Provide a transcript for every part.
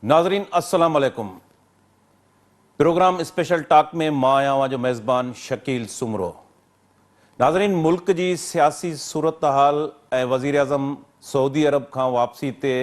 नाजरीन अस्सलाम वालेकुम। प्रोग्राम स्पेशल टॉक में मां आहियां जो मेज़बान शकील सुमरो। नाजरीन, मुल्क जी सियासी सूरत हाल ऐं वज़ीर आज़म सऊदी अरब खां वापसी ते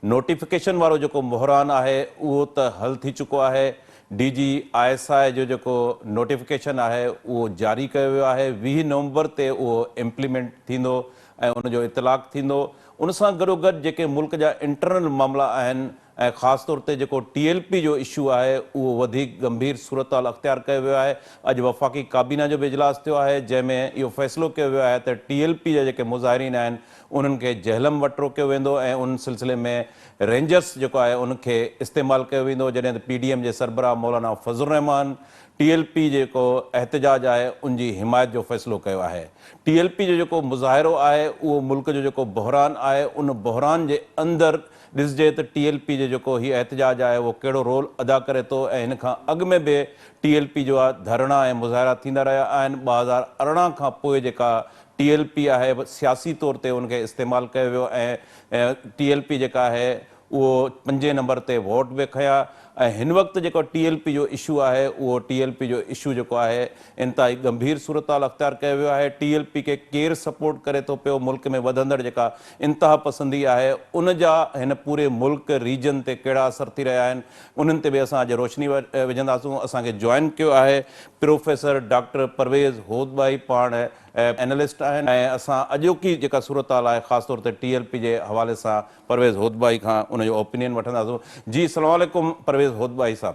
नोटिफिकेशन वारो जेको बहरान आहे उहो त हल थी चुको आहे। DGISI जो जेको नोटिफिकेशन आहे उहो जारी कयो वियो आहे। 20 नवंबर ते उहो इम्प्लीमेंट थींदो ऐं उनजो इतलाक़ थींदो। उन सां गॾोगॾु जेके मुल्क जा इंटरनल मामला आहिनि ऐं ख़ासि तौर ते जेको TLP जो इशू आहे उहो वधीक गंभीर सूरत हाल अख़्तियार कयो वियो आहे। अॼु वफ़ाक़ी काबीना जो बि इजलास थियो आहे जंहिंमें इहो फ़ैसिलो कयो वियो आहे त TLP जा जेके मुज़ाहिरीन आहिनि उन्हनि खे जहलम वटि रोकियो वेंदो ऐं उन सिलसिले में रेंजर्स जेको आहे उनखे इस्तेमालु कयो वेंदो, जॾहिं त PDM जे सरबराह मौलाना फज़लुर रहमान TLP जेको एहतजाज आहे उनजी हिमायत जो फ़ैसिलो कयो आहे। TLP जो जेको मुज़ाहिरो आहे उहो मुल्क जो जेको बहरान आहे उन बहरान जे अंदरि ॾिसजे त TLP जो जेको हीउ एहतजाज आहे उहो कहिड़ो रोल अदा करे थो ऐं हिन खां अॻु में बि TLP जो आहे धरणा ऐं मुज़ाहिरा थींदा रहिया आहिनि। 2018 खां पोइ जेका TLP आहे सियासी तौर ते उनखे इस्तेमालु कयो वियो ऐं TLP जेका आहे उहो 5 नंबर ते वोट बि खया ऐं हिन वक़्तु जेको TLP जो इशू आहे उहो TLP जो इशू जेको आहे इंतिहाई गंभीर सूरत हाल अख़्तियार कयो वियो आहे। TLP खे केरु सपोर्ट करे थो पियो, मुल्क में वधंदड़ जेका इंतिहा पसंदी आहे उन जा हिन पूरे मुल्क रीजन ते कहिड़ा असर थी रहिया आहिनि उन्हनि ते बि असां अॼु रोशनी विझंदासूं। असांखे जॉइन कयो आहे प्रोफेसर डॉक्टर परवेज़ होदबाई, पाण एनालिस्ट आहिनि ऐं असां अॼोकी जेका सूरत हाल आहे ख़ासि तौर ते TLP जे हवाले सां परवेज़ होदबाई खां उनजो ओपिनियन वठंदासूं। जी अस्सलाम वालेकुम परवेज़ होदबाई साहब।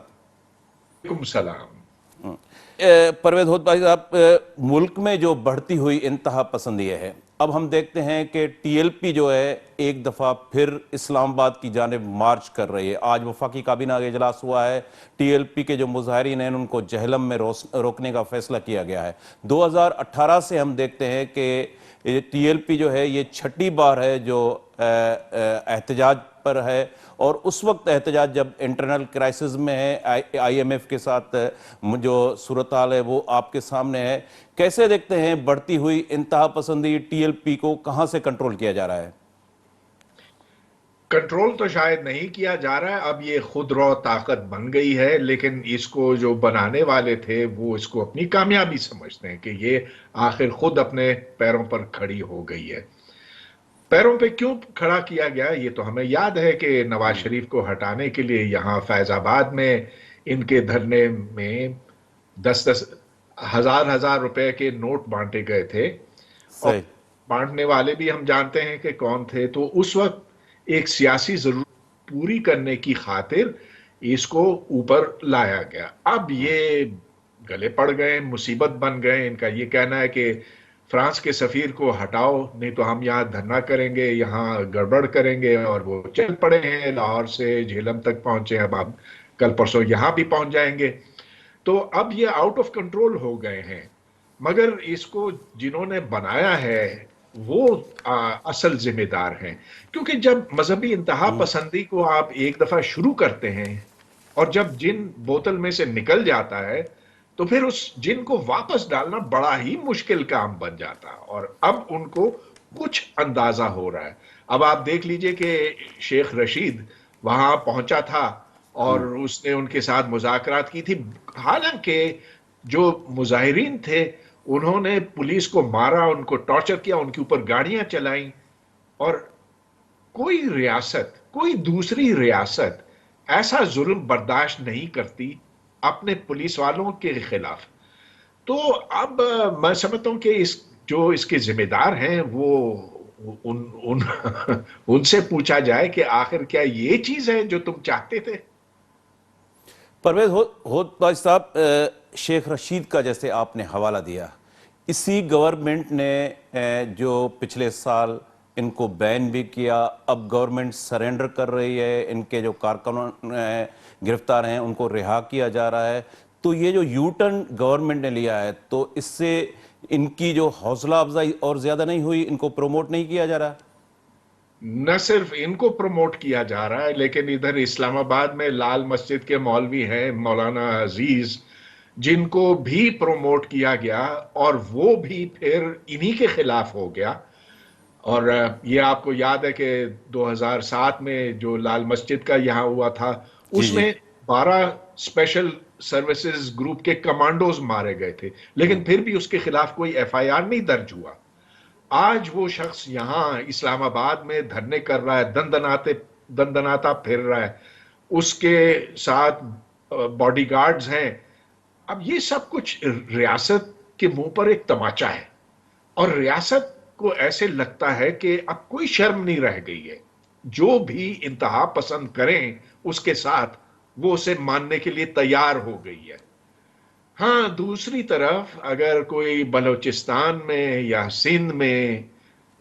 वालेकुम सलाम। परवेज़ होदबाई साहब, मुल्क में जो बढ़ती हुई इंतहा पसंदी है, अब हम देखते हैं कि TLP जो है एक दफ़ा फिर इस्लामाबाद की जानिब मार्च कर रही है। आज वफाकी काबीना का इजलास हुआ है। TLP के जो मुजाहिरीन हैं उनको जहलम में रोकने का फैसला किया गया है। 2018 से हम देखते हैं कि TLP जो है ये 6ठी बार है जो एहतजाज पर है और उस वक्त एहतजाज जब इंटरनल क्राइसिस में है, IMF के साथ जो सूरत हाल है वो आपके सामने है। कैसे देखते हैं बढ़ती हुई इंतहा पसंदी TLP को कहां से कंट्रोल किया जा रहा है? कंट्रोल तो शायद नहीं किया जा रहा है, अब ये खुद रौ ताकत बन गई है, लेकिन इसको जो बनाने वाले थे वो इसको अपनी कामयाबी समझते हैं कि ये आखिर खुद अपने पैरों पर खड़ी हो गई है। पैरों पे क्यों खड़ा किया गया ये तो हमें याद है कि नवाज शरीफ को हटाने के लिए यहाँ फैजाबाद में इनके धरने में 10-10 हजार रुपए के नोट बांटे गए थे और सही। बांटने वाले भी हम जानते हैं कि कौन थे। तो उस वक्त एक सियासी जरूरत पूरी करने की खातिर इसको ऊपर लाया गया। अब ये गले पड़ गए, मुसीबत बन गए। इनका ये कहना है कि फ्रांस के सफीर को हटाओ नहीं तो हम यहाँ धरना करेंगे, यहाँ गड़बड़ करेंगे, और वो चल पड़े हैं। लाहौर से झेलम तक पहुंचे, अब कल परसों यहाँ भी पहुंच जाएंगे। तो अब ये आउट ऑफ कंट्रोल हो गए हैं। मगर इसको जिन्होंने बनाया है वो असल जिम्मेदार हैं, क्योंकि जब मजहबी इंतहा पसंदी को आप एक दफा शुरू करते हैं और जब जिन बोतल में से निकल जाता है तो फिर उस जिन को वापस डालना बड़ा ही मुश्किल काम बन जाता है। और अब उनको कुछ अंदाजा हो रहा है। अब आप देख लीजिए कि शेख रशीद वहां पहुंचा था और उसने उनके साथ मुज़ाकरात की थी। हालांकि जो मुजाहिरीन थे उन्होंने पुलिस को मारा, उनको टॉर्चर किया, उनके ऊपर गाड़ियां चलाई, और कोई रियासत, कोई दूसरी रियासत ऐसा जुल्म बर्दाश्त नहीं करती अपने पुलिस वालों के खिलाफ। तो अब मैं समझता हूं कि जो इसके जिम्मेदार हैं वो उनसे पूछा जाए कि आखिर क्या ये चीज है जो तुम चाहते थे। परवेज़ होदबाई साहब, शेख रशीद का जैसे आपने हवाला दिया, इसी गवर्नमेंट ने जो पिछले साल इनको बैन भी किया, अब गवर्नमेंट सरेंडर कर रही है, इनके जो कारकुन गिरफ्तार हैं उनको रिहा किया जा रहा है। तो ये जो यू टर्न गवर्नमेंट ने लिया है तो इससे इनकी जो हौसला अफजाई और ज़्यादा नहीं हुई, इनको प्रमोट नहीं किया जा रहा? न सिर्फ इनको प्रमोट किया जा रहा है, लेकिन इधर इस्लामाबाद में लाल मस्जिद के मौलवी हैं मौलाना अजीज, जिनको भी प्रमोट किया गया और वो भी फिर इन्हीं के खिलाफ हो गया। और ये आपको याद है कि 2007 में जो लाल मस्जिद का यहाँ हुआ था جی اس جی. میں 12 اسپیشل سروسز گروپ کے کمانڈوز مارے گئے تھے، لیکن پھر بھی اس کے خلاف کوئی ایف آئی آر نہیں درج ہوا. آج وہ شخص یہاں اسلام آباد میں دھرنے کر رہا ہے، دندناتا پھر رہا ہے، اس کے ساتھ باڈی گارڈز ہیں. اب یہ سب کچھ ریاست کے منہ پر ایک تماچا ہے، اور ریاست کو ایسے لگتا ہے کہ اب کوئی شرم نہیں رہ گئی ہے. جو بھی انتہا پسند کریں اس کے ساتھ وہ اسے ماننے کے لیے تیار ہو گئی ہے. ہاں، دوسری طرف اگر کوئی بلوچستان میں یا سندھ میں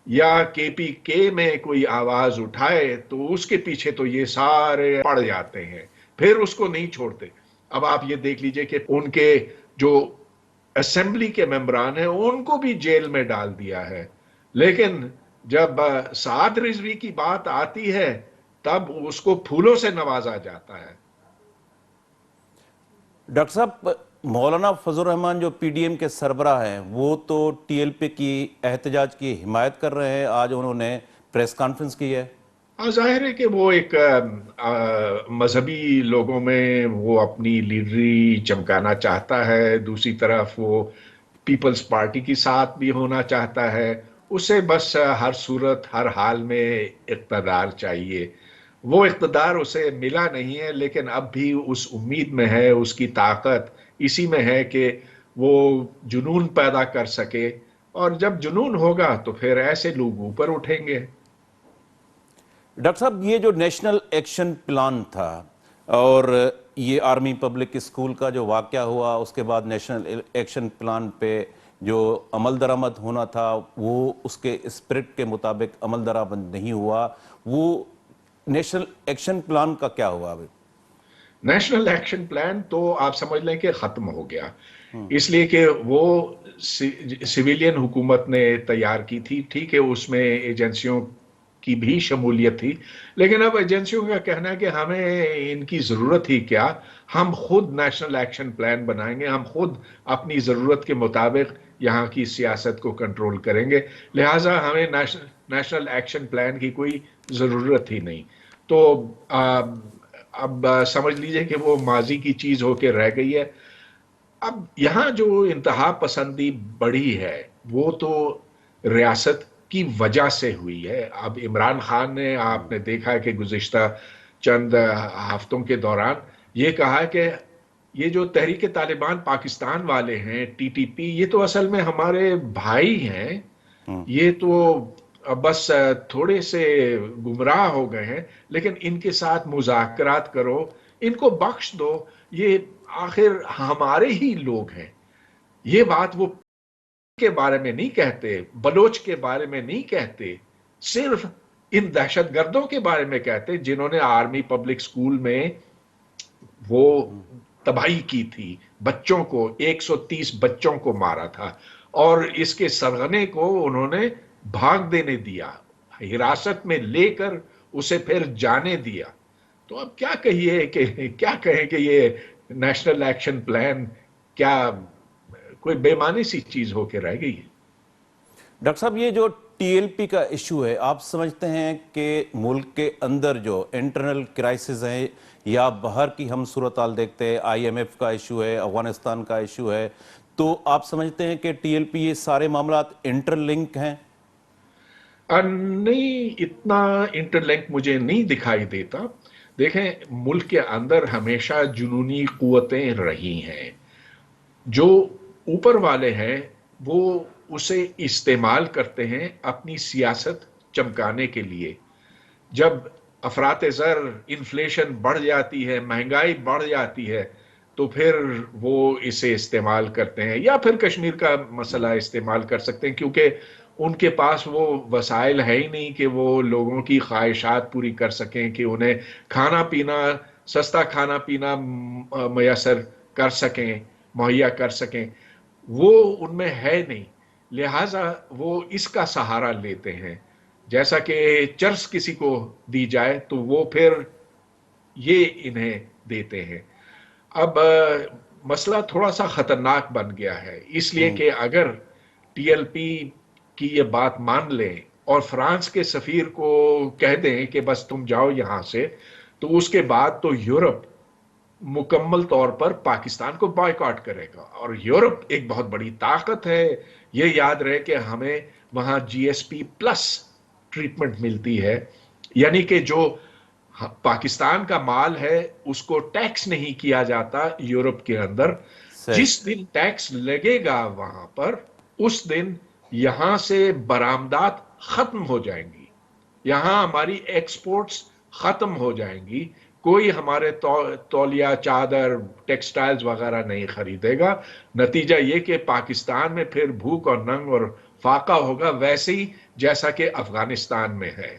یا کے پی کے میں کوئی آواز اٹھائے تو اس کے پیچھے تو یہ سارے پڑ جاتے ہیں، پھر اس کو نہیں چھوڑتے. اب آپ یہ دیکھ لیجئے کہ ان کے جو اسمبلی کے ممبران ہیں ان کو بھی جیل میں ڈال دیا ہے، لیکن جب سعد رضوی کی بات آتی ہے تب اس کو پھولوں سے نوازا جاتا ہے. ڈاکٹر صاحب، مولانا فضل الرحمان جو پی ڈی ایم کے سربراہ ہیں وہ تو ٹی ایل پی کی احتجاج کی حمایت کر رہے ہیں. آج انہوں نے پریس کانفرنس کی ہے. ظاہر ہے کہ وہ ایک مذہبی لوگوں میں وہ اپنی لیڈری چمکانا چاہتا ہے، دوسری طرف وہ پیپلز پارٹی کی ساتھ بھی ہونا چاہتا ہے. اسے بس ہر صورت ہر حال میں اقتدار چاہیے. وہ اقتدار اسے ملا نہیں ہے، لیکن اب بھی اس امید میں ہے، اس کی طاقت اسی میں ہے کہ وہ جنون پیدا کر سکے، اور جب جنون ہوگا تو پھر ایسے لوگ اوپر اٹھیں گے. ڈاکٹر صاحب، یہ جو نیشنل ایکشن پلان تھا اور یہ آرمی پبلک اسکول کا جو واقعہ ہوا، اس کے بعد نیشنل ایکشن پلان پہ جو عمل درآمد ہونا تھا وہ اس کے اسپرٹ کے مطابق عمل درآمد نہیں ہوا. وہ نیشنل ایکشن پلان کا کیا ہوا ابھی؟ نیشنل ایکشن پلان تو آپ سمجھ لیں کہ ختم ہو گیا، اس لیے کہ وہ سویلین حکومت نے تیار کی تھی. ٹھیک ہے، اس میں ایجنسیوں کی بھی شمولیت تھی، لیکن اب ایجنسیوں کا کہنا ہے کہ ہمیں ان کی ضرورت ہی کیا، ہم خود نیشنل ایکشن پلان بنائیں گے، ہم خود اپنی ضرورت کے مطابق یہاں کی سیاست کو کنٹرول کریں گے، لہٰذا ہمیں نیشنل ایکشن پلان کی کوئی ضرورت ہی نہیں. تو اب سمجھ لیجئے کہ وہ ماضی کی چیز ہو کے رہ گئی ہے. اب یہاں جو انتہا پسندی بڑھی ہے وہ تو ریاست کی وجہ سے ہوئی ہے. اب عمران خان نے، آپ نے دیکھا کہ گزشتہ چند ہفتوں کے دوران یہ کہا کہ یہ جو تحریک طالبان پاکستان والے ہیں، ٹی ٹی پی، یہ تو اصل میں ہمارے بھائی ہیں، یہ تو بس تھوڑے سے گمراہ ہو گئے ہیں، لیکن ان کے ساتھ مذاکرات کرو، ان کو بخش دو، یہ آخر ہمارے ہی لوگ ہیں. یہ بات وہ کے بارے میں نہیں کہتے، بلوچ کے بارے میں نہیں کہتے، صرف ان دہشت گردوں کے بارے میں کہتے جنہوں نے آرمی پبلک سکول میں وہ تباہی کی تھی، بچوں کو 130 بچوں کو مارا تھا، اور اس کے سرغنے کو انہوں نے بھاگ دینے دیا، حراست میں لے کر اسے پھر جانے دیا. تو اب کیا کہیں کہ یہ نیشنل ایکشن پلان کیا کوئی بے معنی سی چیز ہو کے رہ گئی ہے. ڈاکٹر صاحب، یہ جو ٹی ایل پی کا ایشو ہے، آپ سمجھتے ہیں کہ ملک کے اندر جو انٹرنل کرائسز ہیں یا باہر کی ہم صورتحال دیکھتے ہیں، آئی ایم ایف کا ایشو ہے، افغانستان کا ایشو ہے، تو آپ سمجھتے ہیں کہ ٹی ایل پی یہ سارے معاملات انٹر لنک ہیں؟ نہیں، اتنا انٹر لنک مجھے نہیں دکھائی دیتا. دیکھیں، ملک کے اندر ہمیشہ جنونی قوتیں رہی ہیں، جو اوپر والے ہیں وہ اسے استعمال کرتے ہیں اپنی سیاست چمکانے کے لیے. جب افراط زر، انفلیشن بڑھ جاتی ہے، مہنگائی بڑھ جاتی ہے، تو پھر وہ اسے استعمال کرتے ہیں، یا پھر کشمیر کا مسئلہ استعمال کر سکتے ہیں، کیونکہ ان کے پاس وہ وسائل ہے ہی نہیں کہ وہ لوگوں کی خواہشات پوری کر سکیں، کہ انہیں کھانا پینا، سستا کھانا پینا میسر کر سکیں، مہیا کر سکیں. وہ ان میں ہے نہیں، لہٰذا وہ اس کا سہارا لیتے ہیں. جیسا کہ چرس کسی کو دی جائے تو وہ پھر یہ انہیں دیتے ہیں. اب مسئلہ تھوڑا سا خطرناک بن گیا ہے، اس لیے کہ اگر ٹی ایل پی کی یہ بات مان لیں اور فرانس کے سفیر کو کہہ دیں کہ بس تم جاؤ یہاں سے، تو اس کے بعد تو یورپ مکمل طور پر پاکستان کو بائیکاٹ کرے گا. اور یورپ ایک بہت بڑی طاقت ہے. یہ یاد رہے کہ ہمیں وہاں جی ایس پی پلس ٹریٹمنٹ ملتی ہے, یعنی کہ جو پاکستان کا مال ہے اس کو ٹیکس نہیں کیا جاتا یورپ کے اندر. صحیح. جس دن ٹیکس لگے گا وہاں پر, اس دن یہاں سے برآمدات ختم ہو جائیں گی, یہاں ہماری ایکسپورٹس ختم ہو جائیں گی. کوئی ہمارے تولیہ, چادر, ٹیکسٹائلز وغیرہ نہیں خریدے گا. نتیجہ یہ کہ پاکستان میں پھر بھوک اور ننگ اور فاقہ ہوگا, ویسے ہی جیسا کہ افغانستان میں ہے.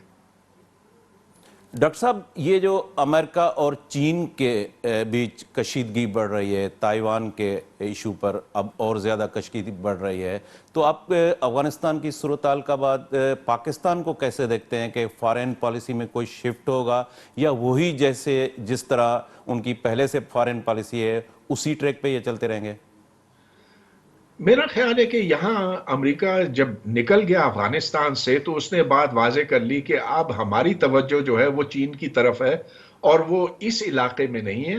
ڈاکٹر صاحب, یہ جو امریکہ اور چین کے بیچ کشیدگی بڑھ رہی ہے, تائیوان کے ایشو پر اب اور زیادہ کشیدگی بڑھ رہی ہے, تو آپ افغانستان کی صورتحال کا بعد پاکستان کو کیسے دیکھتے ہیں کہ فارن پالیسی میں کوئی شفٹ ہوگا, یا وہی جس طرح ان کی پہلے سے فارن پالیسی ہے اسی ٹریک پہ یہ چلتے رہیں گے؟ میرا خیال ہے کہ یہاں امریکہ جب نکل گیا افغانستان سے تو اس نے بات واضح کر لی کہ اب ہماری توجہ جو ہے وہ چین کی طرف ہے, اور وہ اس علاقے میں نہیں ہے.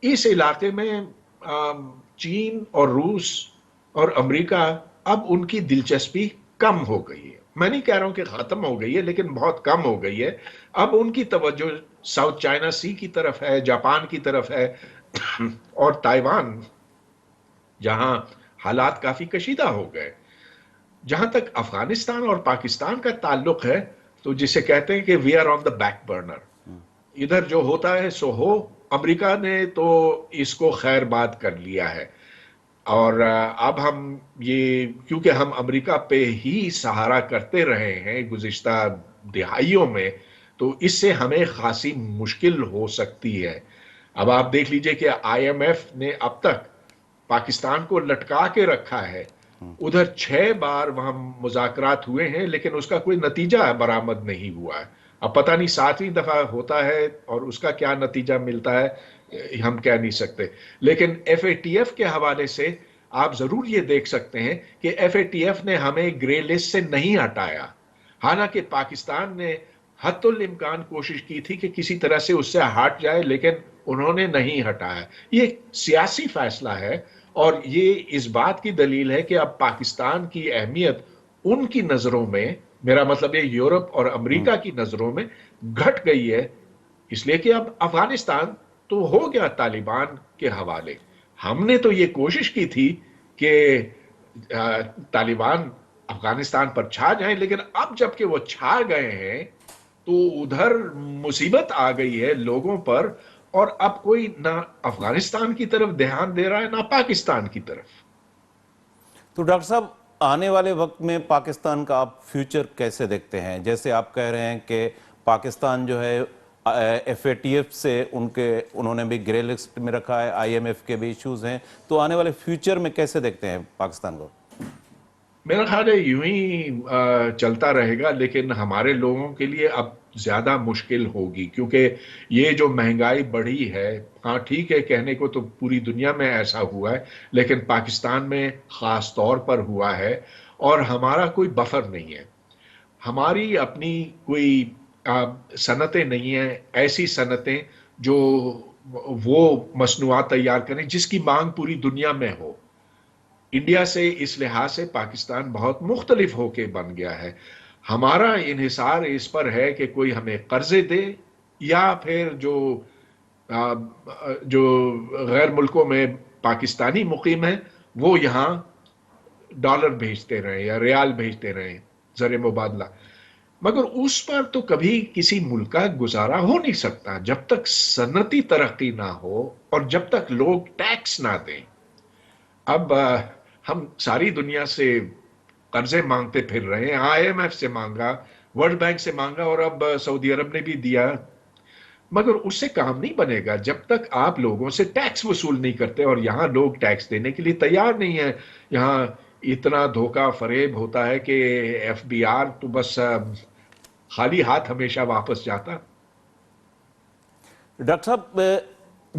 اس علاقے میں چین اور روس اور امریکہ اب ان کی دلچسپی کم ہو گئی ہے. میں نہیں کہہ رہا ہوں کہ ختم ہو گئی ہے, لیکن بہت کم ہو گئی ہے. اب ان کی توجہ ساؤتھ چائنا سی کی طرف ہے, جاپان کی طرف ہے, اور تائیوان جہاں حالات کافی کشیدہ ہو گئے. جہاں تک افغانستان اور پاکستان کا تعلق ہے, تو جسے کہتے ہیں کہ we are on the back burner, ادھر جو ہوتا ہے سو ہو. امریکہ نے تو اس کو خیر باد کر لیا ہے, اور اب ہم یہ, کیونکہ ہم امریکہ پہ ہی سہارا کرتے رہے ہیں گزشتہ دہائیوں میں, تو اس سے ہمیں خاصی مشکل ہو سکتی ہے. اب آپ دیکھ لیجئے کہ آئی ایم ایف نے اب تک پاکستان کو لٹکا کے رکھا ہے. ادھر 6 بار وہاں مذاکرات ہوئے ہیں, لیکن اس کا کوئی نتیجہ برآمد نہیں ہوا ہے. اب پتہ نہیں 7ویں دفعہ ہوتا ہے اور اس کا کیا نتیجہ ملتا ہے, ہم کہہ نہیں سکتے. لیکن ایف اے ٹی ایف کے حوالے سے آپ ضرور یہ دیکھ سکتے ہیں کہ ایف اے ٹی ایف نے ہمیں گرے لسٹ سے نہیں ہٹایا, حالانکہ پاکستان نے حتی الامکان کوشش کی تھی کہ کسی طرح سے اس سے ہٹ جائے, لیکن انہوں نے نہیں ہٹایا. یہ سیاسی فیصلہ ہے, اور یہ اس بات کی دلیل ہے کہ اب پاکستان کی اہمیت ان کی نظروں میں, میرا مطلب یہ یورپ اور امریکہ کی نظروں میں گھٹ گئی ہے. اس لیے کہ اب افغانستان تو ہو گیا طالبان کے حوالے. ہم نے تو یہ کوشش کی تھی کہ طالبان افغانستان پر چھا جائیں, لیکن اب جب کہ وہ چھا گئے ہیں تو ادھر مصیبت آ گئی ہے لوگوں پر, اور اب کوئی نہ افغانستان کی طرف دھیان دے رہا ہے نہ پاکستان کی طرف. تو ڈاکٹر صاحب, آنے والے وقت میں پاکستان کا آپ فیوچر کیسے دیکھتے ہیں؟ جیسے آپ کہہ رہے ہیں کہ پاکستان جو ہے ایف اے ٹی ایف سے انہوں نے بھی گرے لسٹ میں رکھا ہے, آئی ایم ایف کے بھی ایشوز ہیں, تو آنے والے فیوچر میں کیسے دیکھتے ہیں پاکستان کو؟ میرا خیال ہے یوں ہی چلتا رہے گا, لیکن ہمارے لوگوں کے لیے اب زیادہ مشکل ہوگی, کیونکہ یہ جو مہنگائی بڑھی ہے, ہاں ٹھیک ہے کہنے کو تو پوری دنیا میں ایسا ہوا ہے, لیکن پاکستان میں خاص طور پر ہوا ہے, اور ہمارا کوئی بفر نہیں ہے. ہماری اپنی کوئی صنعتیں نہیں ہیں, ایسی صنعتیں جو وہ مصنوعات تیار کریں جس کی مانگ پوری دنیا میں ہو. انڈیا سے اس لحاظ سے پاکستان بہت مختلف ہو کے بن گیا ہے. ہمارا انحصار اس پر ہے کہ کوئی ہمیں قرضے دے, یا پھر جو غیر ملکوں میں پاکستانی مقیم ہیں وہ یہاں ڈالر بھیجتے رہیں یا ریال بھیجتے رہیں, زر مبادلہ. مگر اس پر تو کبھی کسی ملک کا گزارا ہو نہیں سکتا جب تک صنعتی ترقی نہ ہو اور جب تک لوگ ٹیکس نہ دیں. اب ہم ساری دنیا سے قرضے مانگتے پھر رہے ہیں, آئی ایم ایف سے مانگا, ورلڈ بینک سے مانگا, اور اب سعودی عرب نے بھی دیا, مگر اس سے کام نہیں بنے گا جب تک آپ لوگوں سے ٹیکس وصول نہیں کرتے, اور یہاں لوگ ٹیکس دینے کے لیے تیار نہیں ہیں. یہاں اتنا دھوکہ فریب ہوتا ہے کہ ایف بی آر تو بس خالی ہاتھ ہمیشہ واپس جاتا. ڈاکٹر صاحب,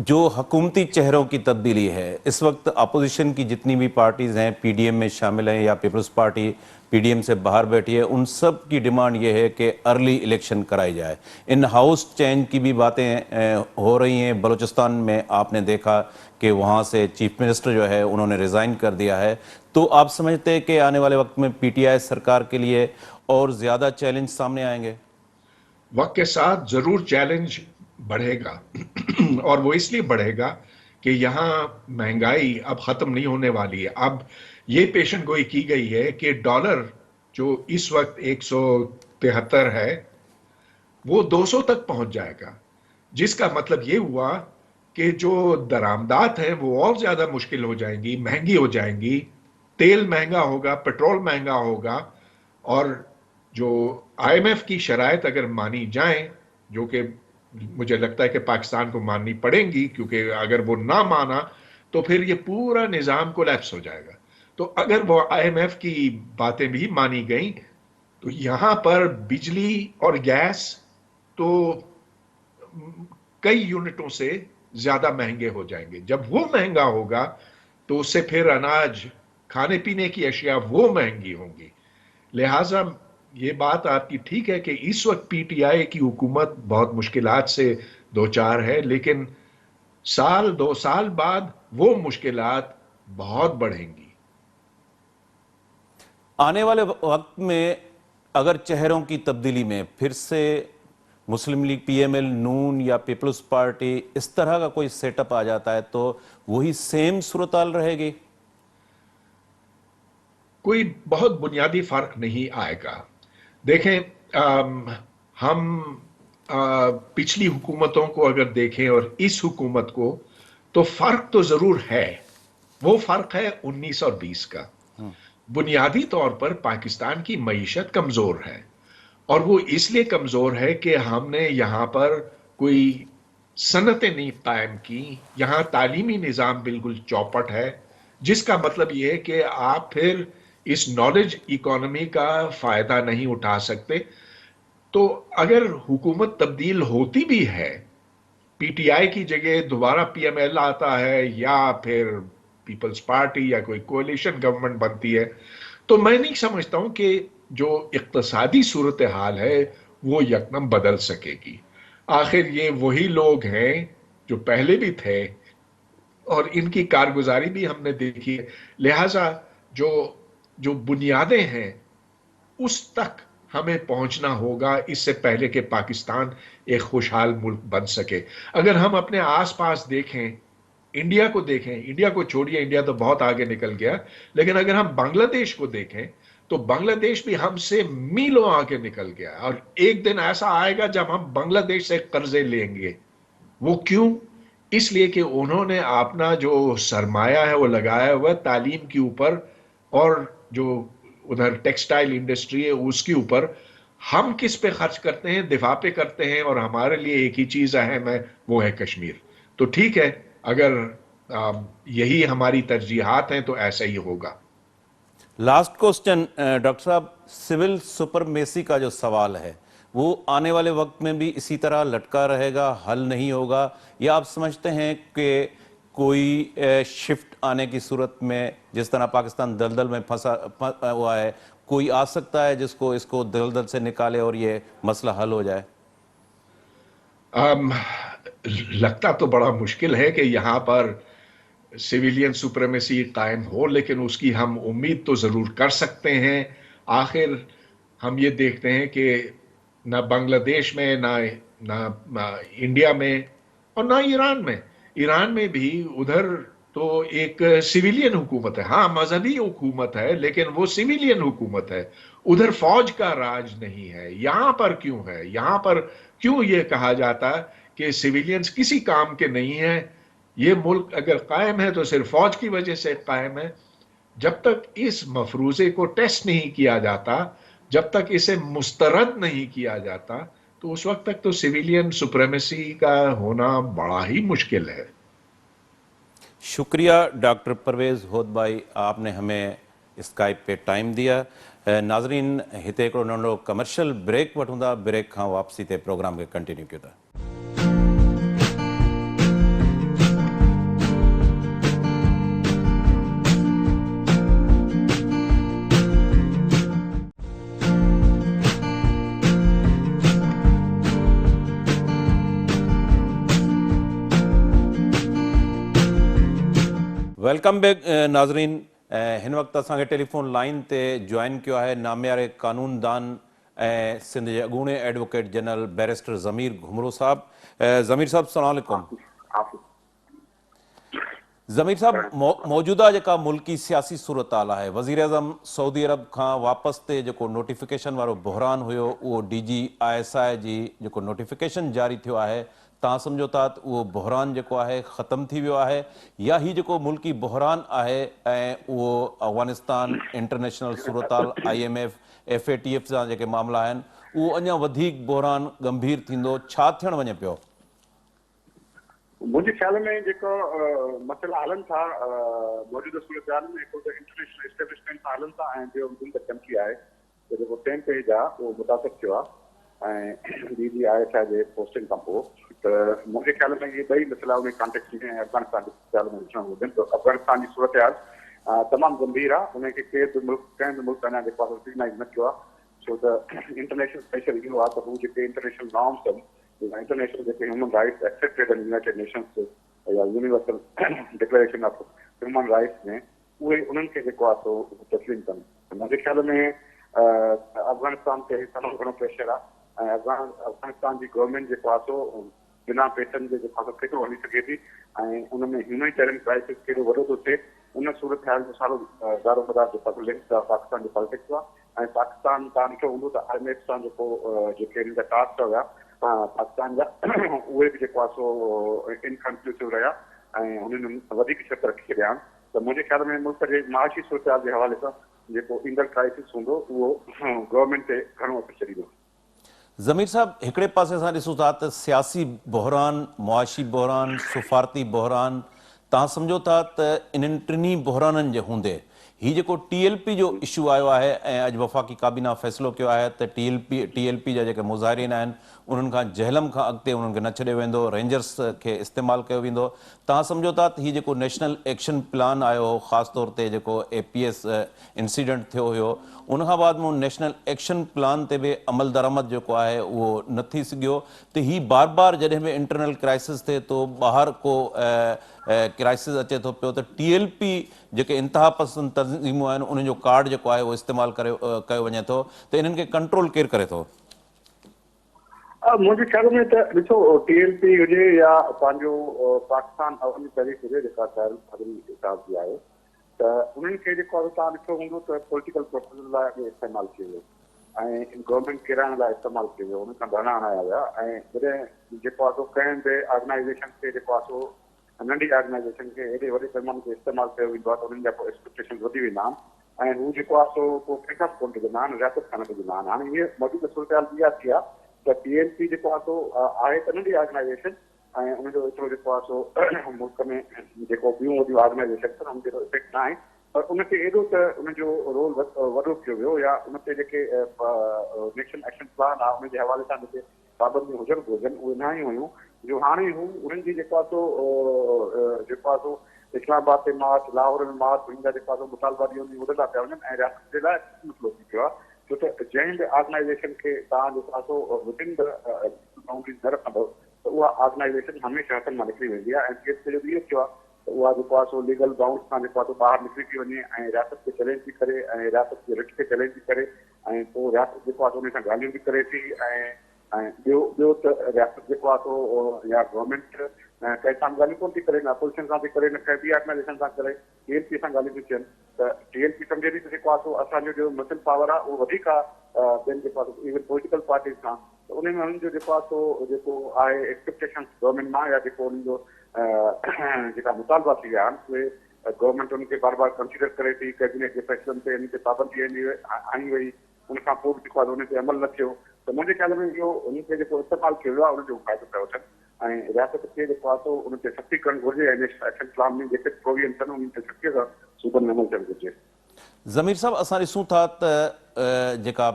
جو حکومتی چہروں کی تبدیلی ہے اس وقت اپوزیشن کی جتنی بھی پارٹیز ہیں پی ڈی ایم میں شامل ہیں یا peoples party P D M سے باہر بیٹھی ہے ان سب کی ڈیمانڈ یہ ہے کہ ارلی الیکشن کرائی جائے. ان ہاؤس چینج کی بھی باتیں ہو رہی ہیں. بلوچستان میں آپ نے دیکھا کہ وہاں سے چیف منسٹر جو ہے انہوں نے ریزائن کر دیا ہے. تو آپ سمجھتے ہیں کہ آنے والے وقت میں پی ٹی آئی سرکار کے لیے اور زیادہ چیلنج سامنے آئیں گے؟ وقت کے ساتھ ضرور چیلنج بڑھے گا اور وہ اس لیے بڑھے گا کہ یہاں مہنگائی اب ختم نہیں ہونے والی ہے. اب یہ پیشن گوئی کی گئی ہے کہ ڈالر جو اس وقت 173 ہے وہ 200 تک پہنچ جائے گا، جس کا مطلب یہ ہوا کہ جو درآمدات ہیں وہ اور زیادہ مشکل ہو جائیں گی، مہنگی ہو جائیں گی. تیل مہنگا ہوگا، پیٹرول مہنگا ہوگا، اور جو آئی ایم ایف کی شرائط اگر مانی جائیں، جو کہ مجھے لگتا ہے کہ پاکستان کو ماننی پڑیں گی، کیونکہ اگر وہ نہ مانا تو پھر یہ پورا نظام کولیپس ہو جائے گا. تو اگر وہ آئی ایم ایف کی باتیں بھی مانی گئیں تو یہاں پر بجلی اور گیس تو کئی یونٹوں سے زیادہ مہنگے ہو جائیں گے. جب وہ مہنگا ہوگا تو اس سے پھر اناج، کھانے پینے کی اشیاء وہ مہنگی ہوں گی. لہٰذا یہ بات آپ کی ٹھیک ہے کہ اس وقت پی ٹی آئی کی حکومت بہت مشکلات سے دوچار ہے، لیکن سال 2 سال بعد وہ مشکلات بہت بڑھیں گی. آنے والے وقت میں اگر چہروں کی تبدیلی میں پھر سے مسلم لیگ پی ایم ایل، نون یا پیپلز پارٹی اس طرح کا کوئی سیٹ اپ آ جاتا ہے تو وہی سیم صورتحال رہے گی؟ کوئی بہت بنیادی فرق نہیں آئے گا. دیکھیں، ہم پچھلی حکومتوں کو اگر دیکھیں اور اس حکومت کو تو فرق تو ضرور ہے. وہ فرق ہے 19 اور 20 کا. بنیادی طور پر پاکستان کی معیشت کمزور ہے، اور وہ اس لیے کمزور ہے کہ ہم نے یہاں پر کوئی صنعتیں نہیں قائم کی. یہاں تعلیمی نظام بالکل چوپٹ ہے، جس کا مطلب یہ ہے کہ آپ پھر اس نالج اکانومی کا فائدہ نہیں اٹھا سکتے. تو اگر حکومت تبدیل ہوتی بھی ہے، پی ٹی آئی کی جگہ دوبارہ پی ایم ایل آتا ہے یا پھر پیپلز پارٹی یا کوئی کولیشن گورنمنٹ بنتی ہے، تو میں نہیں سمجھتا ہوں کہ جو اقتصادی صورتحال ہے وہ یکدم بدل سکے گی. آخر یہ وہی لوگ ہیں جو پہلے بھی تھے اور ان کی کارگزاری بھی ہم نے دیکھی ہے. لہٰذا جو بنیادیں ہیں اس تک ہمیں پہنچنا ہوگا اس سے پہلے کہ پاکستان ایک خوشحال ملک بن سکے. اگر ہم اپنے آس پاس دیکھیں، انڈیا کو دیکھیں، انڈیا کو چھوڑیے، انڈیا تو بہت آگے نکل گیا، لیکن اگر ہم بنگلہ دیش کو دیکھیں تو بنگلہ دیش بھی ہم سے میلوں آگے نکل گیا. اور ایک دن ایسا آئے گا جب ہم بنگلہ دیش سے قرضے لیں گے. وہ کیوں؟ اس لیے کہ انہوں نے اپنا جو سرمایہ ہے وہ لگایا ہوا تعلیم کے اوپر، اور جو ادھر ٹیکسٹائل انڈسٹری ہے اس کے اوپر. ہم کس پہ خرچ کرتے ہیں؟ دفاع پہ کرتے ہیں، اور ہمارے لیے ایک ہی چیز اہم ہے، وہ ہے کشمیر. تو ٹھیک ہے، اگر یہی ہماری ترجیحات ہیں تو ایسا ہی ہوگا. لاسٹ کوسچن ڈاکٹر صاحب، سول سپرمیسی کا جو سوال ہے وہ آنے والے وقت میں بھی اسی طرح لٹکا رہے گا، حل نہیں ہوگا، یا آپ سمجھتے ہیں کہ کوئی شفٹ آنے کی صورت میں، جس طرح پاکستان دلدل میں پھنسا ہوا ہے، کوئی آ سکتا ہے جس کو اس کو دلدل سے نکالے اور یہ مسئلہ حل ہو جائے؟ لگتا تو بڑا مشکل ہے کہ یہاں پر سویلین سپریمیسی قائم ہو، لیکن اس کی ہم امید تو ضرور کر سکتے ہیں. آخر ہم یہ دیکھتے ہیں کہ نہ بنگلہ دیش میں، نہ انڈیا میں، اور نہ ایران میں بھی ادھر تو ایک سویلین حکومت ہے. ہاں، مذہبی حکومت ہے لیکن وہ سویلین حکومت ہے. ادھر فوج کا راج نہیں ہے. یہاں پر کیوں ہے؟ یہاں پر کیوں یہ کہا جاتا کہ سویلینز کسی کام کے نہیں ہیں؟ یہ ملک اگر قائم ہے تو صرف فوج کی وجہ سے قائم ہے. جب تک اس مفروضے کو ٹیسٹ نہیں کیا جاتا، جب تک اسے مسترد نہیں کیا جاتا، تو اس وقت تک تو سویلین سپریمیسی کا ہونا بڑا ہی مشکل ہے. شکریہ ڈاکٹر پرویز ہود بھائی، آپ نے ہمیں اسکائپ پہ ٹائم دیا. ناظرین، ہتے ہکڑو ننढड़ो کمرشل بریک وٺूं था. بریک کان واپسی تے پروگرام کے کنٹینیو کیو था. वेलकम बैक नाज़रीन। हिन वक़्तु असांखे टेलीफोन लाइन ते जॉइन कयो आहे नामियारे कानूनदान ऐं सिंध जे अॻूणे एडवोकेट जनरल बैरिस्टर ज़मीर घुमरो साहब। ज़मीर साहब सलाम अलैकुम। ज़मीर साहब, मौजूदा जेका मुल्की सियासी सूरत हाल आहे, वज़ीर आज़म सऊदी अरब खां वापसि ते जेको नोटिफिकेशन वारो बहरान हुयो, उहो DGISI जी जेको नोटिफिकेशन जारी थियो आहे, तव्हां सम्झो था त उहो बहरान जेको आहे ख़तमु थी वियो आहे, या ही जेको मुल्की बहरान आहे ऐं उहो अफ़गानिस्तान इंटरनेशनल सूरत हाल IMF FATF जा जेके मामला आहिनि, उहो अञा वधीक बहरान गंभीर थींदो, छा थियणु वञे पियो? मुझे ख्याल में जेको मसइला हलन था मौजूदा सूरत हाल में हिकु इंटरनेशनल एस्टेब्लिशमेंट हलन था ऐं ॿियो मुल्क चमकी आहे त जेको 10 पेज आहे उहो मुतासिर थियो आहे ऐं DGISI जे पोस्टिंग खां पोइ त मुंहिंजे ख्याल में इहे ॿई मसइला उन कॉन्टेक्स्ट में अफ़गानिस्तान जे ख़्याल में ॾिसणु घुरिजनि। त अफ़गानिस्तान जी सूरत हाल तमामु गंभीर आहे, उनखे कंहिं बि मुल्क अञा जेको आहे रिकॉग्नाइज़ न कयो आहे, छो त इंटरनेशनल प्रेशर इहो आहे त हू जेके इंटरनेशनल नॉर्म्स आहिनि, इंटरनेशनल जेके human rights accepted in United Nations या universal declaration of human rights में उहे उन्हनि खे जेको आहे सो तस्लीम कनि। मुंहिंजे ख्याल में अफ़गानिस्तान ते तमामु घणो प्रेशर आहे ऐं अफ़गानिस्तान जी गवर्नमेंट जेको आहे सो बिना पैसनि जे जेको आहे केतिरो हली सघे थी ऐं उन में ह्यूमैनिटेरियन क्राइसिस केॾो वॾो थो थिए, उन सूरत हाल जो सारो दारोमदार जेको आहे लिंक आहे पाकिस्तान जी पॉलिटिक्स आहे ऐं पाकिस्तान तव्हां ॾिठो हूंदो त IMF सां जेको जेके हिन जा टास्क हुया पाकिस्तान जा उहे बि जेको आहे सो इनकन्क्लूसिव रहिया ऐं हुननि वधीक शर्त रखी छॾिया आहिनि। त मुंहिंजे ख्याल में मुल्क जे माशी सूरत हाल जे हवाले सां जेको ईंदड़ क्राइसिस हूंदो उहो गवर्नमेंट ते घणो असरु छॾींदो। ज़मीर साहब, हिकिड़े पासे असां ॾिसूं था त सियासी बहरान, मुआशी बहरान, सुफ़ारती बहरान, तव्हां सम्झो था त इन्हनि टिनी बहराननि जे हूंदे ही जेको TLP जो इशू आयो आहे ऐं अॼु वफ़ाक़ी काबीना फ़ैसिलो कयो आहे त TLP जा जेके मुज़ाहिरीन आहिनि उन्हनि खां जहलम खां अॻिते उन्हनि खे न छॾियो वेंदो, रेंजर्स खे इस्तेमालु कयो वेंदो। तव्हां सम्झो था त हीउ जेको नेशनल एक्शन प्लान आयो हो, ख़ासि तौर ते जेको APS इंसिडेंट थियो हुयो, उनखां बाद मूं नेशनल एक्शन प्लान ते बि अमल दरामद जेको आहे उहो न थी सघियो, त ही बार बार जॾहिं बि इंटरनल क्राइसिस थिए थो, ॿाहिरि को क्राइसिस अचे थो पियो, त TLP जेके इंतिहा पसंद तंज़ीमूं आहिनि उन्हनि जो कार्ड जेको आहे उहो इस्तेमालु कयो वञे थो, त इन्हनि खे कंट्रोल केरु करे थो? मुंहिंजे ख्याल में त ॾिसो TLP हुजे या पंहिंजो पाकिस्तान अवामी तहरीक हुजे जेका साहब जी आहे, त उन्हनि खे जेको आहे तव्हां ॾिठो हूंदो त पॉलिटिकल पर्पज़ लाइ इस्तेमालु कयो वियो ऐं गवर्नमेंट किराइण लाइ इस्तेमालु कयो वियो, उन खां धरना हणाया विया ऐं जॾहिं जेको आहे सो कंहिं बि ऑर्गेनाइज़ेशन खे जेको आहे सो नंढी ऑर्गेनाइज़ेशन खे हेॾे वॾे पैमाने ते इस्तेमालु कयो वेंदो आहे त उन्हनि जा पोइ एक्सपेक्टेशन वधी वेंदा आहिनि ऐं हू जेको आहे सो पोइ पैसा कोन ॾींदा आहिनि, रियासत कान ॾींदा आहिनि। हाणे हीअ मौजूदा सूरत हाल इहा थी आहे त TLP जेको आहे सो आहे त नंढी ऑर्गेनाइज़ेशन ऐं उनजो एतिरो जेको आहे सो मुल्क में जेको ॿियूं वॾियूं ऑर्गेनाइज़ेशन अथनि उन जो इफेक्ट न आहे, पर उनखे एॾो त उनजो रोल वॾो कयो वियो या उन ते जेके नेशनल एक्शन प्लान आहे उनजे हवाले सां जेके पाबंदियूं हुजणु घुरिजनि उहे न ई हुयूं, जो हाणे हू उन्हनि जी जेको आहे सो इस्लामाबाद ते मार्च, लाहौर में मार्च, उन्हनि जा जेको आहे सो मुतालबा ॾींहं ॾींहुं वधंदा पिया वञनि ऐं रियासत जे लाइ मसइलो थी पियो आहे, छो त जंहिं बि ऑर्गेनाइज़ेशन खे तव्हां जेको आहे सो विदिन द बाउंड्रीज़ न रखंदव त उहा ऑर्गेनाइज़ेशन हमेशह हथनि मां निकिरी वेंदी आहे ऐं TLP जो इहो थियो आहे त उहा जेको आहे सो लीगल बाउंड्स खां जेको आहे सो ॿाहिरि निकिरी थी वञे ऐं रियासत खे चैलेंज थी करे ऐं रियासत जे रिट खे चैलेंज थी करे ऐं पोइ रियासत जेको आहे सो उन सां ॻाल्हियूं बि करे थी ऐं ॿियो त रियासत जेको आहे सो या गवर्नमेंट कंहिं सां ॻाल्हियूं कोन थी करे, न अपोजिशन सां थी करे, न कंहिं ॿी ऑर्गेनाइज़ेशन सां करे, TLP सां ॻाल्हियूं थी थियनि, त TLP सम्झे थी त जेको आहे सो असांजो जो मसिल पावर आहे उहो वधीक आहे ॿियनि जेको आहे सो इवन पॉलिटिकल पार्टीज़ खां, त उन में हुननि जो जेको आहे सो जेको आहे एक्सपेक्टेशन गवर्नमेंट मां या जेको उन्हनि जो जेका मुतालबा थी विया आहिनि उहे गवर्नमेंट उनखे बार बार कंसीडर करे थी, कैबिनेट जे फैसलनि ते इन ते पाबंदी आई वई, उनखां पोइ बि जेको आहे उन ते अमल न थियो, त मुंहिंजे ख्याल में इहो उनखे जेको इस्तेमालु कयो वियो आहे उनजो फ़ाइदो पिया वठनि ऐं रियासत खे जेको आहे सो उन ते सख़्ती करणु घुरिजे ऐं नेशनल एक्शन प्लान में जेके प्रोविजन अथनि उन ते सख़्तीअ सां सूबनि में अमल थियणु घुरिजे। ज़मीर साहब, असां ॾिसूं था त जेका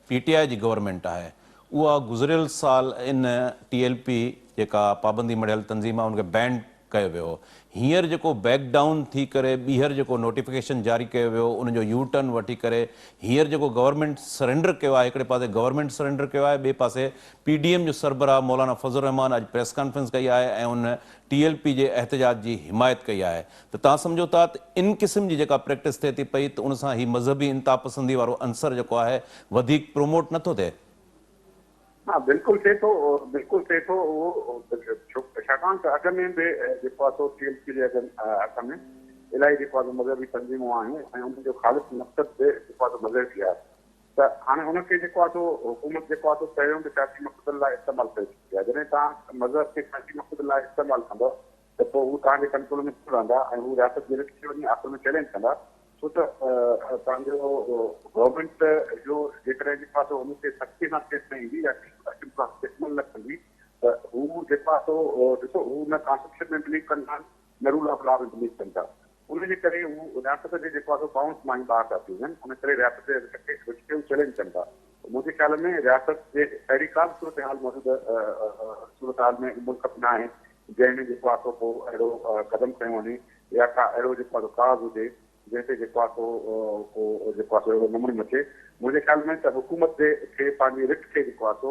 PTI जी गवर्नमेंट आहे उहा गुज़िरियल साल इन TLP जेका पाबंदी मढ़ियल तंज़ीम आहे उनखे बैंड कयो वियो। हींअर जेको बैक डाउन थी करे ॿीहर जेको नोटिफिकेशन जारी कयो वियो उनजो यू टर्न वठी करे हींअर जेको गवर्नमेंट सरेंडर कयो आहे, हिकिड़े पासे गवर्नमेंट सरेंडर कयो आहे, ॿिए पासे PDM जो सरबराह मौलाना फज़लुर रहमान अॼु प्रेस कॉन्फ्रेंस कई आहे ऐं उन TLP जे एहतजाज जी हिमायत कई आहे। त तव्हां सम्झो था त इन क़िस्म जी जेका प्रैक्टिस थिए थी पई त उन सां ही मज़हबी इंता पसंदी वारो अंसर जेको आहे वधीक प्रोमोट नथो थिए? हाँ बिल्कुलु थिए थो, बिल्कुलु थिए थो उहो, छाकाणि त अॻ में बि जेको आहे सो TLP जे हक़ में इलाही जेको आहे मज़हबी तंज़ीमूं आहिनि ऐं उनजो ख़ालिस मक़सद बि जेको आहे मज़हबी आहे। त हाणे उनखे जेको आहे सो हुकूमत जेको आहे सो पहिरियों बि सियासी मक़सद लाइ इस्तेमालु करे चुकी आहे। जॾहिं तव्हां मज़हब खे सियासी मक़सद लाइ इस्तेमालु कंदव त पोइ हू तव्हांजे कंट्रोल में रहंदा ऐं हू रियासत जे खे वञी आख़िर में चैलेंज कंदा। छो त तव्हांजो गवर्नमेंट जो जेकॾहिं जेको आहे सो हुनखे सख़्ती सां केस न ईंदी या इस्तेमालु न कंदी त हू जेको आहे सो ॾिसो हू न कॉन्स्टिट्यूशन में बिलीव कंदा आहिनि न रूल ऑफ लॉ में बिलीव कंदा। उनजे करे हू रियासत जे जेको आहे सो बाउंस मां ई ॿाहिरि था थी वञनि, उन करे रियासत जे चैलेंज कंदा। मुंहिंजे ख्याल में रियासत जे अहिड़ी का बि सूरत हाल मौजूदु सूरत हाल में मुल्क में आहे जंहिंमें जेको आहे सो को अहिड़ो क़दम खयो वञे या का अहिड़ो जेको आहे सो काज़ हुजे जंहिं ते जेको आहे सो को जेको आहे सो अहिड़ो नमूने मचे। मुंहिंजे ख्याल में त हुकूमत खे पंहिंजी रिट खे जेको आहे सो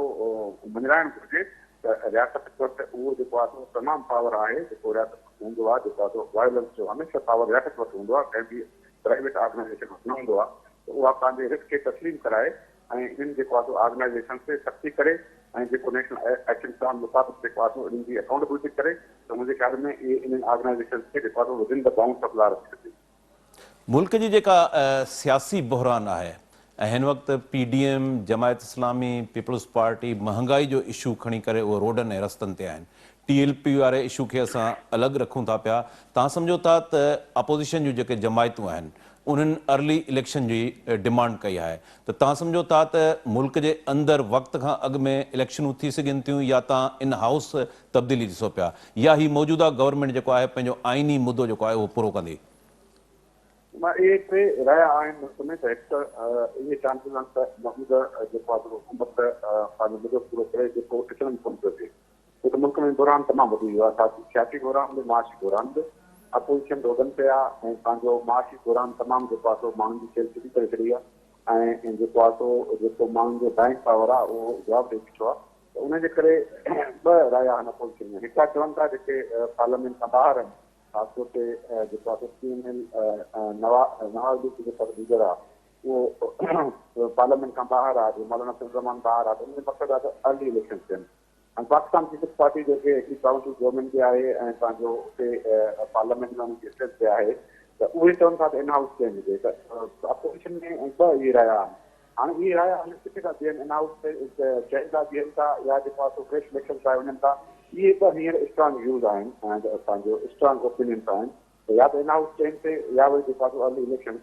मञाइणु घुरिजे त रियासत वटि उहो जेको आहे सो तमामु पावर आहे जेको रियासत हूंदो आहे, जेको आहे सो वायलेंस जो हमेशह पावर रियासत वटि हूंदो आहे, कंहिं बि प्राइवेट ऑर्गेनाइज़ेशन वटि न हूंदो आहे। त उहा पंहिंजे रिट खे तस्लीम कराए ऐं इन्हनि जेको आहे सो ऑर्गेनाइज़ेशन ते सख़्ती करे ऐं जेको नेशनल एक्शन प्लान मुताबिक़ जेको आहे सो इन्हनि जी अकाउंटेबिलिटी करे त मुंहिंजे ख्याल में इहे इन्हनि ऑर्गेनाइज़ेशन खे जेको आहे सो within the bounds of law रखी सघे। मुल्क जी जेका सियासी बहरान आहे ऐं हिन वक़्तु PDM, जमायत इस्लामी, पीपल्स पार्टी महांगाई जो इशू खणी करे उहो रोडनि ऐं रस्तनि ते आहिनि। TLP वारे इशू खे असां अलॻि रखूं था पिया। तव्हां सम्झो था त अपोज़िशन जूं जेके जमायतूं आहिनि उन्हनि अर्ली इलेक्शन जी डिमांड कई आहे, त तव्हां सम्झो था त मुल्क जे अंदरि वक़्त खां अॻु में इलेक्शनूं थी सघनि थियूं या तव्हां इन हाउस तब्दीली ॾिसो पिया या ही मौजूदा गवर्नमेंट जेको आहे पंहिंजो आइनी मुद्दो जेको आहे उहो पूरो कंदी? मां इहे टे रहिया आहिनि मुल्क में त हिकु त इहे चांसिस आहिनि त मौजूदा जेको आहे हुकूमत पंहिंजो मुद्दो पूरो करे जेको ॾिसण में कोन पियो थिए। छो त मुल्क में बुरहान तमामु वधी वियो आहे, सियासी बुरहान बि माशी बुरहान बि। अपोज़िशन रोडनि ते आहे ऐं पंहिंजो माशी बुरहान तमामु जेको आहे सो माण्हुनि जी खेल शुरू करे छॾी आहे ऐं जेको आहे सो जेको माण्हुनि जो बैंक पावर आहे उहो जवाबु ॾेई बीठो आहे। त उनजे करे ॿ राया आहिनि अपोज़िशन में। हिकु चवनि था जेके पार्लियामेंट खां ॿाहिरि आहिनि, ख़ासि तौर ते जेको आहे PML नवाज़ शरीफ़ जेको लीडर आहे उहो पार्लियामेंट खां ॿाहिरि आहे, जो मौलाना फज़लुर रहमान ॿाहिरि आहे, त उनजो मक़सदु आहे त अर्ली इलेक्शन थियनि। ऐं पाकिस्तान पीपल्स पार्टी जेके हिकिड़ी काउंसिल गवर्नमेंट बि आहे ऐं पंहिंजो हुते पार्लियामेंट में उनजी स्टेट ते आहे, त उहे चवनि था त इन हाउस चेंज हुजे। त अपोज़िशन में ॿ इहे राया आहिनि। हाणे इहे राया हाणे किथे था थियनि, इन हाउस ते चइनि था ॿियनि था या जेको आहे सो फ्रेश इलेक्शन लाइ वञनि था। इहे ॿ हींअर स्ट्रांग व्यूज़ आहिनि ऐं पंहिंजो स्ट्रांग ओपिनियंस आहिनि। त या त इन हाउस चेंज थिए या वरी जेको आहे सो अर्ली इलेक्शन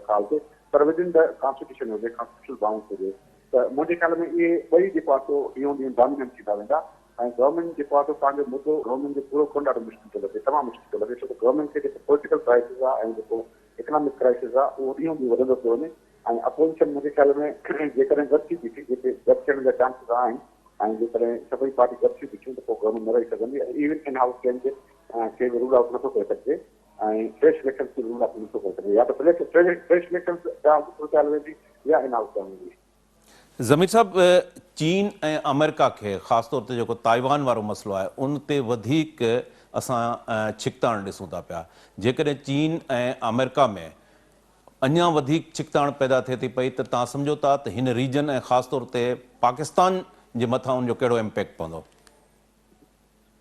कॉल थिए, पर विदिन द कॉन्स्टिट्यूशन हुजे, कॉन्स्टिट्यूशनल बाउंड्स हुजे। त मुंहिंजे ख्याल में इहे ॿई जेको आहे सो ॾींहों ॾींहुं डोमिनेंट थींदा वेंदा ऐं गवर्नमेंट जेको आहे सो पंहिंजो मुद्दो गवर्नमेंट जो पूरो कोन ॾाढो मुश्किल थो लॻे, तमामु मुश्किल थो लॻे। छो त गवर्नमेंट खे जेको पॉलिटिकल क्राइसिस आहे ऐं जेको इकोनॉमिक क्राइसिस आहे उहो ॾींहों ॾींहुं वधंदो पियो वञे ऐं अपोज़िशन मुंहिंजे ख्याल में जेकॾहिं गॾिजी बीठी, जेके गॾु थियण जा चांसिस आहिनि ऐं जेकॾहिं सभई पार्टी गॾिजी बीठियूं त पोइ गवर्नमेंट न रही सघंदी। इवन इन हाउस चेंज खे बि रूल आउट नथो करे सघिजे ऐं फ्रेश इलेक्शन खे रूल आउट नथो करे सघिजे। या त फ्रेश इलेक्शन वेंदी या इन हाउस वेंदी। ज़मीर साहब, चीन ऐं अमेरिका खे ख़ासि तौर ते जेको ताइवान वारो मसइलो आहे उन ते वधीक असां छिकताण ॾिसूं था पिया। जेकॾहिं चीन ऐं अमेरिका में अञा वधीक छिकताण पैदा थिए थी पई त तव्हां सम्झो था त हिन रीजन ऐं ख़ासि तौर ते पाकिस्तान जे मथां उनजो कहिड़ो इम्पैक्ट पवंदो?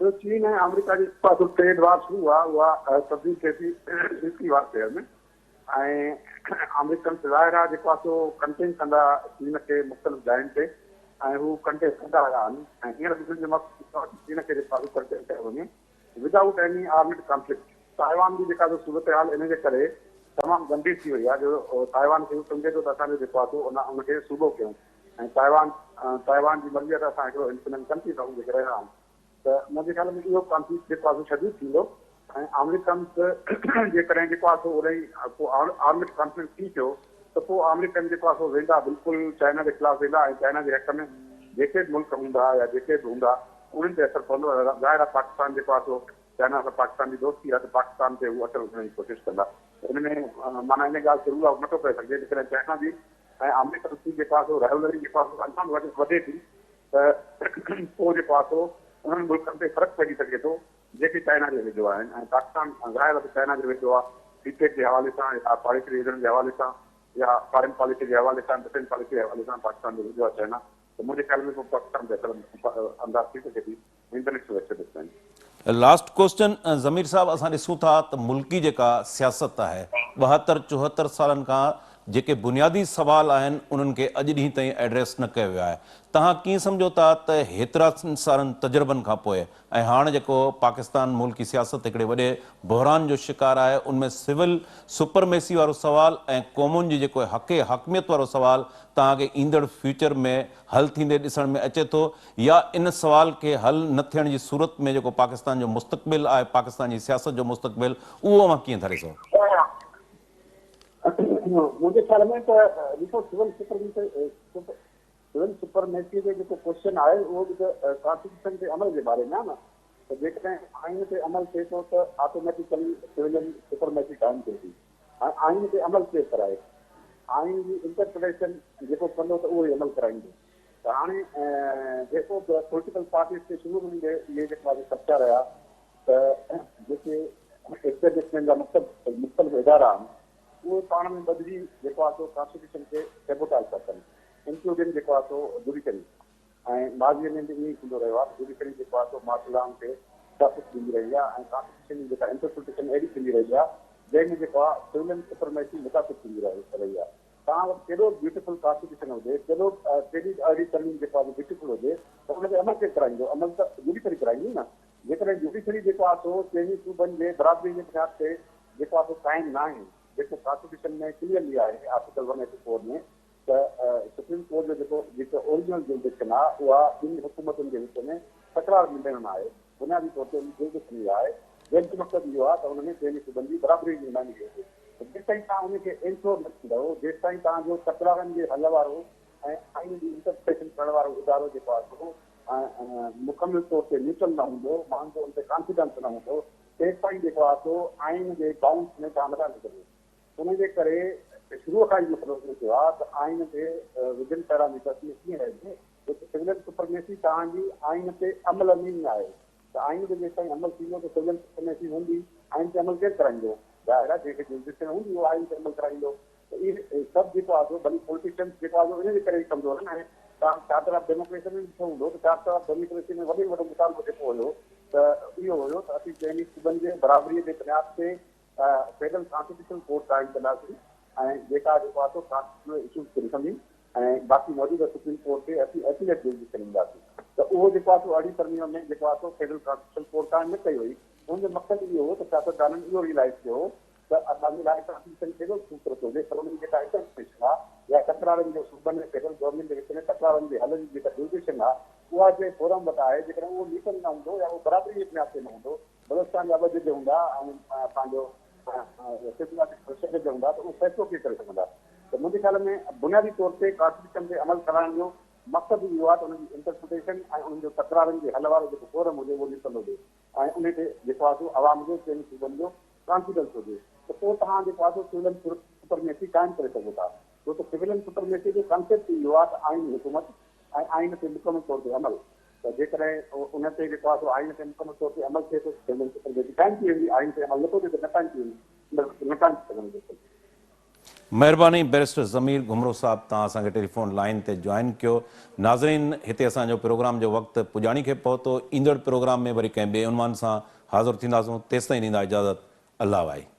चीन ऐं अमेरिका जी ट्रेड वार शुरू आहे, उहा तब्दील थिए थी रीति वार में ऐं अमेरिकन ज़ाहिर आहे जेको आहे सो कंटेन कंदा चीन खे मुख़्तलिफ़ जायुनि ते ऐं हू कंटेन कंदा रहिया आहिनि ऐं हींअर उन्हनि जो मक़सदु चीन खे जेको आहे कंटेन कयो वञे विदाउट एनी आर्मिड कॉन्फ्लिक्ट। ताइवान जी जेका सूरत हाल इन जे करे तमामु गंभीर थी वई आहे, जो ताइवान खे सम्झे थो त असांजो जेको आहे सो उनखे सूबो कयूं ऐं ताइवान जी मर्ज़ीअ ते असां हिकिड़ो इंडिपेंडेंट कंट्री रहूं जेके रहिया आहियूं। त मुंहिंजे ख्याल में इहो कॉन्फ्लिक्ट जेको आहे सो शदीद थींदो ऐं अमेरिकन जेकॾहिं जेको आहे सो उन ई आर्मिड कॉन्फ्लिक्ट थी पियो त पोइ अमेरिकन जेको आहे सो वेंदा बिल्कुलु चाइना जे ख़िलाफ़ु वेंदा ऐं चाइना जे हक़ में जेके बि मुल्क हूंदा या जेके बि हूंदा उन्हनि ते असरु पवंदो। ज़ाहिर आहे पाकिस्तान जेको आहे सो चाइना सां पाकिस्तान जी दोस्ती आहे त पाकिस्तान ते हू अटल थियण जी कोशिशि कंदा। हिन में माना इन ॻाल्हि ते रूल आउट नथो करे सघिजे। जेकॾहिं चाइना जी ऐं अमेरिका जी जेको आहे सो राइवलरी जेको आहे सो अञा वधे थी त पोइ जेको आहे सो उन्हनि मुल्कनि ते फ़र्क़ु पइजी सघे थो जेके चाइना जे वेझो आहिनि। ऐं पाकिस्तान ज़ाहिर आहे त चाइना जे वेझो आहे, सीपेट जे हवाले सां या पॉलिटिकल रीजन जे हवाले सां या फॉरेन पॉलिसी जे हवाले सां, डिफेंस पॉलिसी जे हवाले सां पाकिस्तान जो वेझो आहे चाइना। त मुंहिंजे ख्याल में पोइ पाकिस्तान ते अंदाज़ थी सघे थी इंटरनेशनल एक्शन। लास्ट क्वेश्चन ज़मीर साहब, असां ॾिसूं था त मुल्की जेका सियासत आहे 72-74 सालनि खां जेके बुनियादी सवाल आहिनि उन्हनि खे अॼु ॾींहं ताईं एड्रेस न कयो वियो आहे। तव्हां कीअं सम्झो था त हेतिरा सालनि तजुर्बनि खां पोइ ऐं हाणे जेको पाकिस्तान मुल्की सियासत हिकिड़े वॾे बहरान जो शिकार आहे, उनमें सिविल सुपरमेसी वारो सवाल ऐं क़ौमुनि जी जेको हक़मियत वारो सवाल तव्हांखे ईंदड़ फ्यूचर में हल थींदे ॾिसण में अचे थो, या इन सवाल खे हल न थियण जी सूरत में जेको पाकिस्तान जो मुस्तक़बिल आहे, पाकिस्तान जी सियासत जो मुस्तक़बिल, उहो मां कीअं धरे सघां? मुंहिंजे ख्याल में त ॾिसो सिविल सुपरमेसी जो जेको क्वेश्चन आहे उहो बि त कॉन्स्टिट्यूशन जे अमल जे बारे में आहे न। त जेकॾहिं आइन ते अमल थिए थो त ऑटोमेटिकली सिविल सुपरमेसी कायम थिए थी। ऐं आइन ते अमल केरु कराए? आइन जी इंटरप्रिटेशन जेको कंदो त उहो ई अमल कराईंदो। त हाणे जेको पॉलिटिकल पार्टीज़ खे शुरू में इहे जेका चर्चा रहिया त जेके एस्टेब्लिशमेंट जा मुख़्तलिफ़ इदारा आहिनि उहे पाण में बदिली जेको आहे सो कॉन्स्टिट्यूशन खे सेबोटाइज था कनि, इंक्लूडिंग जेको आहे सो जुडिशरी। ऐं माज़ीअ में बि ईअं थींदो रहियो आहे। जुडिशरी जेको आहे सो मार्शलाउन खे सख़्तु ॾींदी रही आहे ऐं कॉन्स्टिट्यूशन जी जेका इंटरप्रिटेशन अहिड़ी थींदी रही आहे जंहिंमें जेको आहे सिविल सुपरमेसी मुतासिब थींदी रही आहे। तव्हां वटि केॾो ब्यूटिफुल कॉन्स्टिट्यूशन हुजे, केॾो केॾी अहिड़ी तर्मीम जेको आहे ब्यूटिफुल हुजे, त हुनखे अमल केरु कराईंदो? अमल त जुडिशरी कराईंदी न। जेकॾहिं जुडिशरी जेको आहे सो चइनी सूबनि जे बराबरी जे बुनियाद ते जेको आहे सो क़ाइमु न आहे, जेको कॉन्स्टिट्यूशन में क्लियरली आहे आर्टिकल 184 में त सुप्रीम कोर्ट जो जेको ओरिजिनल जुरिडिक्शन आहे उहा ॿिनि हुकूमतुनि जे विच में तकरार मिलण न आहे, बुनियादी तौर ते जुरिडिक्शन आहे, जंहिंजो मक़सदु इहो आहे त हुन में चइनी सूबनि जी बराबरी जी नुमाइंदगी हुजे। जेसिताईं तव्हां उनखे इंश्योर न थींदव, जेसिताईं तव्हांजो तकरारनि जे हल वारो ऐं आइन जी इंटरप्रिटेशन करण वारो इदारो जेको आहे सो मुकमिल तौर ते न्यूट्रल न हूंदो, माण्हुनि जो उन ते कॉन्फिडेंस न हूंदो, तेसिताईं जेको आहे सो आइन जे बाउंस में तव्हां नथा निकिरो। उनजे करे शुरूअ खां ई मसइलो थियो आहे त आइन ते विभिन्न पैरामीटर्स में कीअं रहिजे, सिविल सुपरमेसी तव्हांजी आइन ते अमल में न आहे। त आइन ते जेसिताईं अमल थींदो त सिविल सुपरमेसी हूंदी, आइन ते अमल केरु कराईंदो? ज़ाहिर आहे जंहिंखे जुरिडिक्शन हूंदी उहो आइन ते अमल कराईंदो। त इहे सभु जेको आहे सो भली पॉलिटिशियंस जेको आहे इन जे करे ई कमज़ोर आहिनि। ऐं तव्हां चार्टर ऑफ डेमोक्रेसी में ॾिठो हूंदो त चार्टर ऑफ डेमोक्रेसी में वॾे में वॾो मुतालबो जेको हुयो त इहो हुयो त असीं चइनी सूबनि जे बराबरीअ जे बुनियाद ते फेडरल कॉन्स्टिट्यूशन कोर्ट काइम कंदासीं ऐं जेका जेको आहे सो कॉन्स्टिट्यूशनल इशूज़ खे ॾिसंदी ऐं बाक़ी मौजूदा सुप्रीम कोर्ट ते असीं एपीलेट जुरिडिक्शन ईंदासीं। त उहो जेको आहे सो अहिड़ी तरमीम में जेको आहे सो फेडरल कॉन्स्टिट्यूशन कोर्ट काइम न कई हुई। हुनजो मक़सदु इहो हो त सियासतदाननि इहो रियलाइज़ कयो त असांजे लाइ कॉन्स्टिट्यूशन केॾो खूबसूरत हुजे, पर हुनजी जेका इंटरप्रिटेशन आहे या तकरारनि जो सूबनि में फेडरल गवर्नमेंट जे विच में तकरारनि जे हल जी जेका जुरिडिक्शन आहे उहा जे फोरम वटि आहे। जेकॾहिं उहो लीगल न हूंदो या उहो बराबरी जे बुनियाद ते न हूंदो, बलोचिस्तान जा ॿ जज हूंदा ऐं पंहिंजो सिविल हूंदा त उहो फ़ैसिलो कीअं करे सघंदा? त मुंहिंजे ख़्याल में बुनियादी तौर ते कॉन्स्टिट्यूशन ते अमल कराइण जो मक़सदु इहो आहे त उनजी इंटरप्रिटेशन ऐं उन्हनि जो तकरारनि जे हल वारो जेको फोरम हुजे उहो ॾिसंदो हुजे ऐं उन ते जेको आहे सो आवाम जो चइनी सूबनि जो कॉन्फिडेंस हुजे। त पोइ तव्हां जेको आहे सो सिविल सुपरमेसी काइम करे सघो था। छो त सिविल सुपरमेसी जो कॉन्सेप्ट इहो आहे त आइन हुकूमत ऐं आइन ते मुकमल तौर ते अमल। त जेकॾहिं उन ते जेको आहे सो आइन ते मुकमल तौर ते अमल थिए थो सिविल सुपरमेसी काइम थी वेंदी, आइन ते अमल नथो थिए त न काइम थी वेंदी, न काइम थी सघंदी। महिरबानी बैरिस्टर ज़मीर घुमरो साहब, तव्हां असांखे टेलीफोन लाइन ते जॉइन कयो। नाज़रीन, हिते असांजो प्रोग्राम जो वक़्तु पुॼाणी खे पहुतो। ईंदड़ प्रोग्राम में वरी कंहिं ॿिए उनवान सां हाज़िर थींदासूं। तेसिताईं ॾींदा इजाज़त। अल्लाह वाहे।